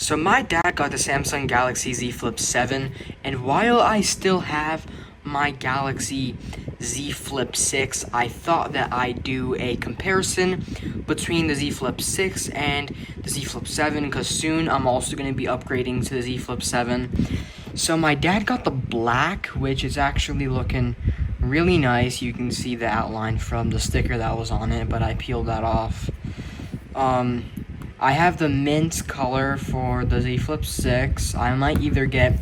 So my dad got the Samsung Galaxy Z Flip7, and while I still have my Galaxy Z Flip6, I thought that I'd do a comparison between the Z Flip6 and the Z Flip7, because soon I'm also going to be upgrading to the Z Flip7. So my dad got the black, which is actually looking really nice. You can see the outline from the sticker that was on it, but I peeled that off. I have the mint color for the Z Flip6. I might either get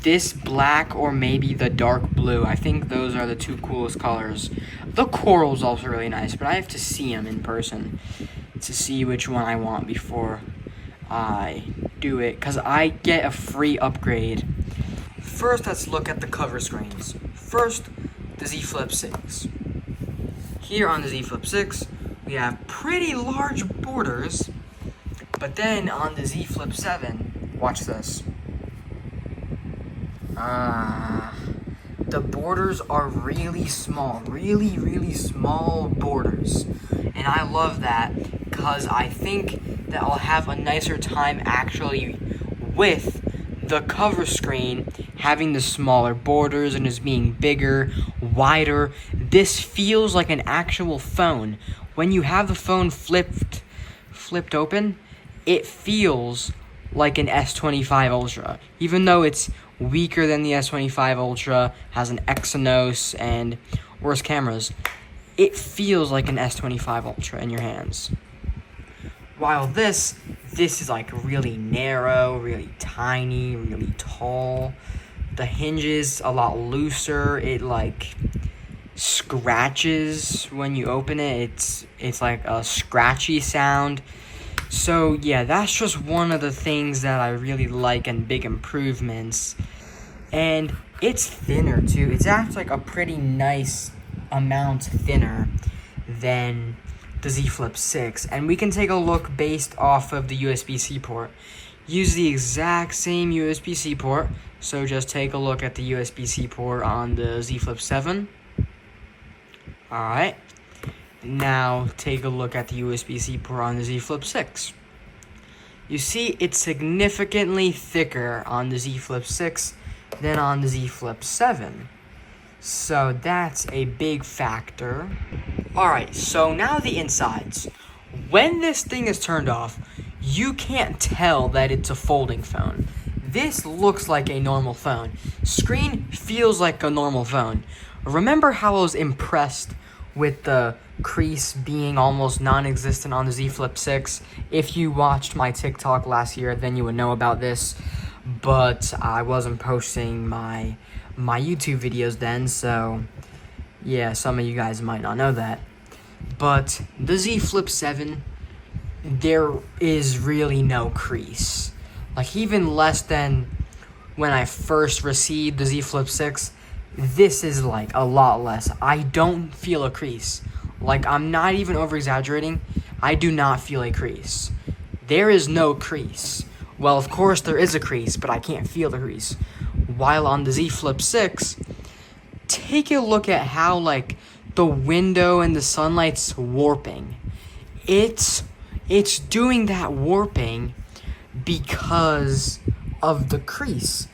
this black or maybe the dark blue. I think those are the two coolest colors. The coral is also really nice, but I have to see them in person to see which one I want before I do it, because I get a free upgrade. First, let's look at the cover screens. First, the Z Flip6. Here on the Z Flip6, we have pretty large borders, but then on the Z Flip7, watch this. The borders are really small, really small borders. And I love that because I think that I'll have a nicer time actually with the cover screen having the smaller borders and just being bigger, wider. This feels like an actual phone. When you have the phone flipped open, it feels like an S25 Ultra, even though it's weaker than the S25 Ultra, has an Exynos and worse cameras. It feels like an S25 Ultra in your hands. While this is like really narrow, really tiny, really tall. The hinges a lot looser. It like scratches when you open it. It's like a scratchy sound. So yeah, that's just one of the things that I really like and big improvements. And it's thinner too. It's actually like a pretty nice amount thinner than the Z Flip6. And we can take a look based off of the USB-C port. Use the exact same USB-C port. So just take a look at the USB-C port on the Z Flip7. Alright. Now take a look at the USB-C port on the Z Flip6. You see it's significantly thicker on the Z Flip6 than on the Z Flip7. So that's a big factor. Alright, so now the insides. When this thing is turned off, you can't tell that it's a folding phone. This looks like a normal phone. Screen feels like a normal phone. Remember how I was impressed with the crease being almost non-existent on the Z Flip6? If you watched my TikTok last year, then you would know about this. But I wasn't posting my YouTube videos then, so yeah, some of you guys might not know that. But the Z Flip7, there is really no crease. Like even less than when I first received the Z Flip6, this is like a lot less. I don't feel a crease. Like, I'm not even over-exaggerating. I do not feel a crease. There is no crease. Well, of course there is a crease, but I can't feel the crease. While on the Z Flip6, take a look at how like the window and the sunlight's warping. It's doing that warping because of the crease.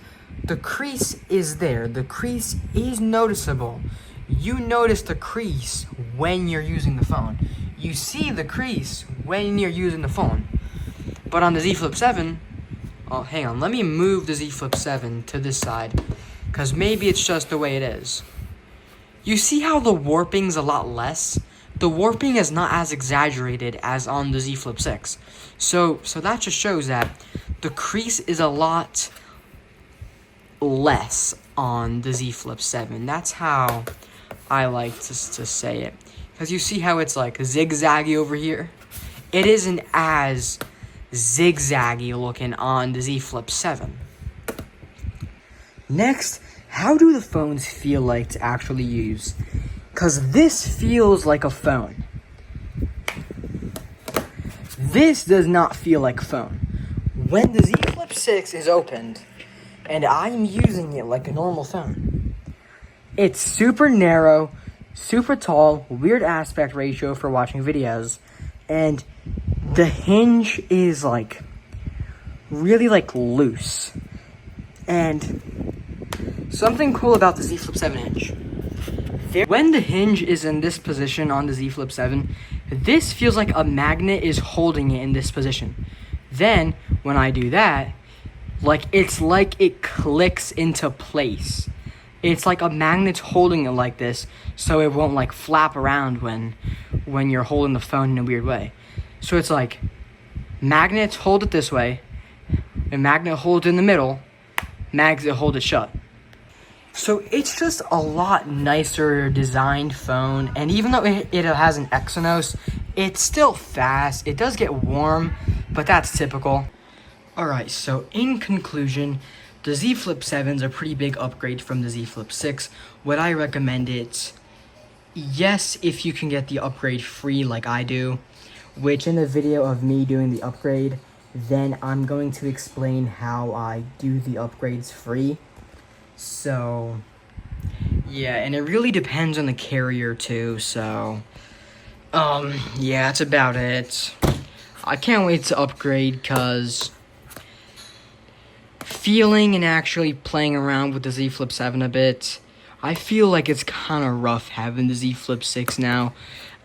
The crease is there. The crease is noticeable. You notice the crease when you're using the phone. You see the crease when you're using the phone. But on the Z Flip7, oh, hang on. Let me move the Z Flip7 to this side, because maybe it's just the way it is. You see how the warping's a lot less? The warping is not as exaggerated as on the Z Flip6. So that just shows that the crease is a lot less on the Z Flip7. That's how I like to say it. Because you see how it's like zigzaggy over here? It isn't as zigzaggy looking on the Z Flip7. Next, how do the phones feel like to actually use? Because this feels like a phone. This does not feel like a phone. When the Z Flip6 is opened, and I'm using it like a normal phone, it's super narrow, super tall, weird aspect ratio for watching videos, and the hinge is like really like loose. And something cool about the Z Flip7 hinge. When the hinge is in this position on the Z Flip7, this feels like a magnet is holding it in this position. Then, when I do that, it's like it clicks into place. It's like a magnet's holding it like this, so it won't like flap around when you're holding the phone in a weird way. So it's like, magnets hold it this way, a magnet holds it in the middle, magnet hold it shut. So it's just a lot nicer designed phone, and even though it has an Exynos, it's still fast. It does get warm, but that's typical. Alright, so in conclusion, the Z Flip7 is a pretty big upgrade from the Z Flip6. Would I recommend it? Yes, if you can get the upgrade free like I do, which in the video of me doing the upgrade, then I'm going to explain how I do the upgrades free. So, yeah, and it really depends on the carrier too, so, yeah, that's about it. I can't wait to upgrade, because feeling and actually playing around with the Z Flip7 a bit, I feel like it's kind of rough having the Z Flip6 now.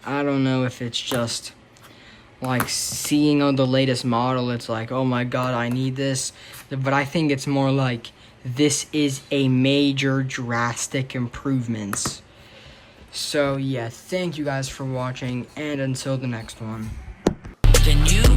I don't know if it's just like seeing on the latest model, it's like, oh my god, I need this. But I think it's more like, this is a major drastic improvements. So yeah, thank you guys for watching, and until the next one. The new